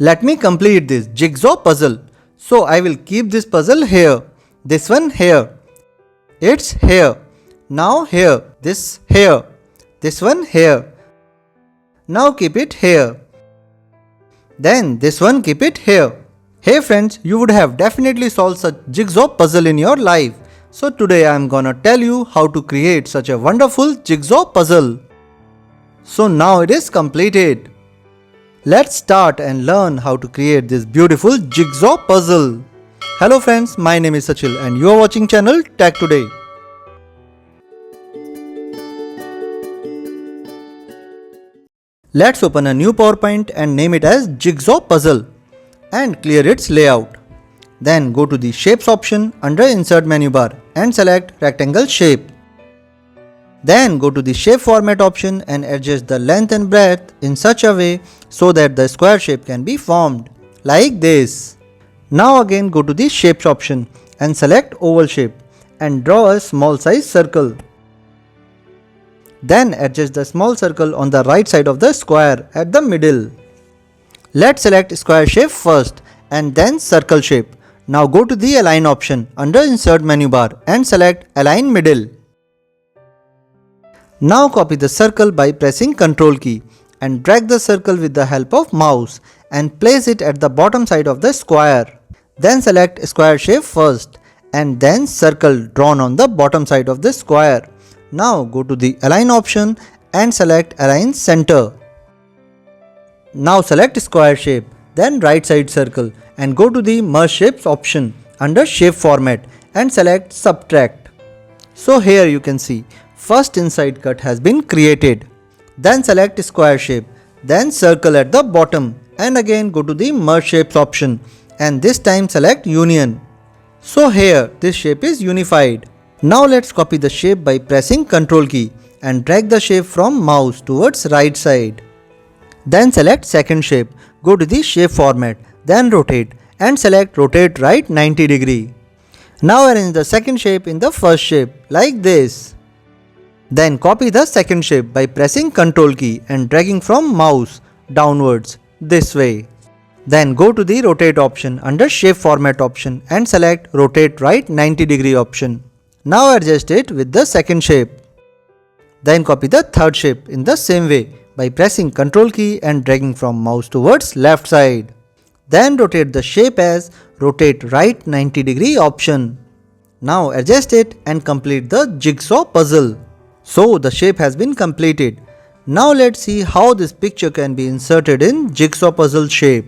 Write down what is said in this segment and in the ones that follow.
Let me complete this jigsaw puzzle. So I will keep this puzzle here. This one here. It's here. Now here. This here. This one here. Now keep it here. Then this one keep it here. Hey friends, you would have definitely solved such jigsaw puzzle in your life. So today I am gonna tell you how to create such a wonderful jigsaw puzzle. So now it is completed. Let's start and learn how to create this beautiful jigsaw puzzle. Hello friends, my name is Sachil and you are watching channel Tech Today. Let's open a new PowerPoint and name it as jigsaw puzzle and clear its layout. Then go to the shapes option under insert menu bar and select rectangle shape. Then go to the shape format option and adjust the length and breadth in such a way so that the square shape can be formed like this. Now again go to the shapes option and select oval shape and draw a small size circle. Then adjust the small circle on the right side of the square at the middle. Let's select square shape first and then circle shape. Now go to the align option under insert menu bar and select align middle. Now copy the circle by pressing Ctrl key and drag the circle with the help of mouse and place it at the bottom side of the square. Then select square shape first and then circle drawn on the bottom side of the square. Now go to the align option and select align center. Now select square shape, then right side circle and go to the merge shapes option under shape format and select subtract. So here you can see first inside cut has been created. Then select square shape, then circle at the bottom and again go to the merge shapes option and this time select union. So here this shape is unified. Now let's copy the shape by pressing Ctrl key and drag the shape from mouse towards right side. Then select second shape, go to the shape format, then rotate and select rotate right 90 degree. Now arrange the second shape in the first shape like this. Then copy the second shape by pressing Ctrl key and dragging from mouse downwards this way. Then go to the rotate option under shape format option and select rotate right 90 degree option. Now adjust it with the second shape. Then copy the third shape in the same way by pressing Ctrl key and dragging from mouse towards left side. Then rotate the shape as rotate right 90 degree option. Now adjust it and complete the jigsaw puzzle. So the shape has been completed. Now let's see how this picture can be inserted in jigsaw puzzle shape.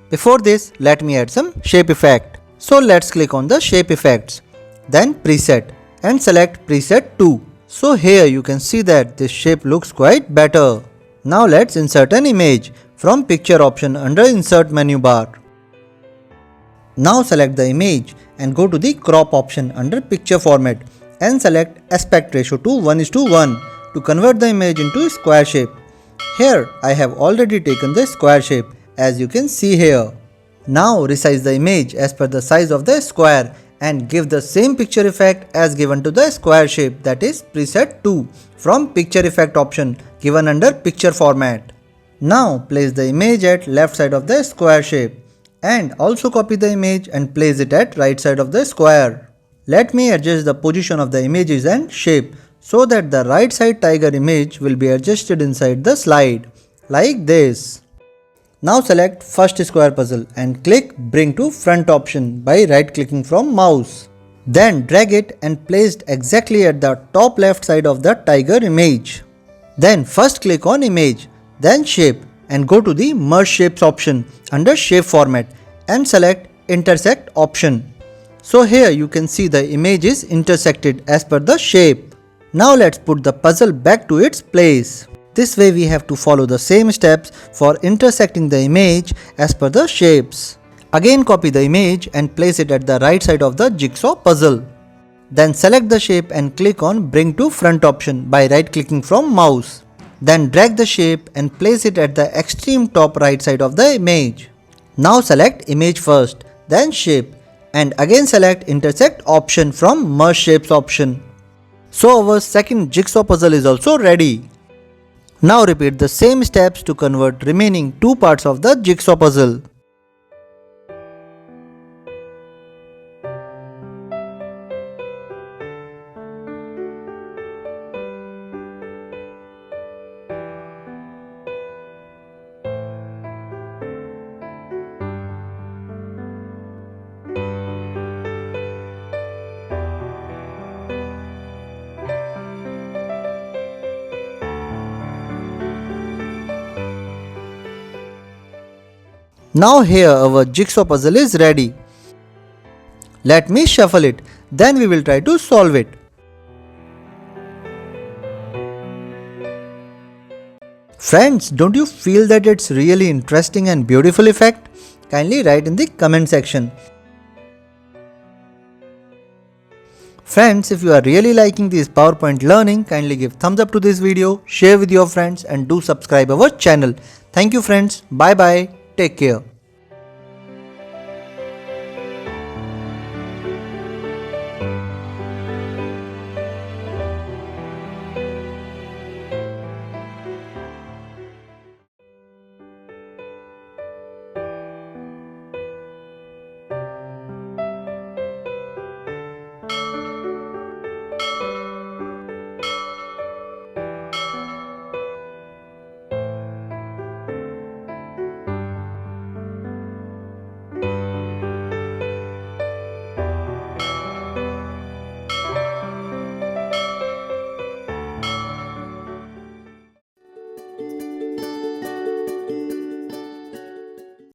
Before this, let me add some shape effect. So let's click on the shape effects. Then preset and select preset 2. So here you can see that this shape looks quite better. Now let's insert an image from picture option under insert menu bar. Now select the image and go to the crop option under picture format and select aspect ratio to 1:1 to convert the image into square shape. Here I have already taken the square shape as you can see here. Now resize the image as per the size of the square and give the same picture effect as given to the square shape, that is preset 2 from picture effect option given under picture format. Now place the image at left side of the square shape and also copy the image and place it at right side of the square. Let me adjust the position of the images and shape so that the right side tiger image will be adjusted inside the slide like this. Now select first square puzzle and click bring to front option by right clicking from mouse. Then drag it and place it exactly at the top left side of the tiger image. Then first click on image, then shape and go to the merge shapes option under shape format and select intersect option. So here you can see the image is intersected as per the shape. Now let's put the puzzle back to its place. This way we have to follow the same steps for intersecting the image as per the shapes. Again copy the image and place it at the right side of the jigsaw puzzle. Then select the shape and click on bring to front option by right clicking from mouse. Then drag the shape and place it at the extreme top right side of the image. Now select image first, then shape and again select intersect option from merge shapes option. So our second jigsaw puzzle is also ready. Now repeat the same steps to convert remaining two parts of the jigsaw puzzle. Now here our jigsaw puzzle is ready. Let me shuffle it, then we will try to solve it. Friends, don't you feel that it's really interesting and beautiful effect? Kindly write in the comment section. Friends, if you are really liking this PowerPoint learning, kindly give thumbs up to this video, share with your friends and do subscribe our channel. Thank you friends. Bye bye. Take care.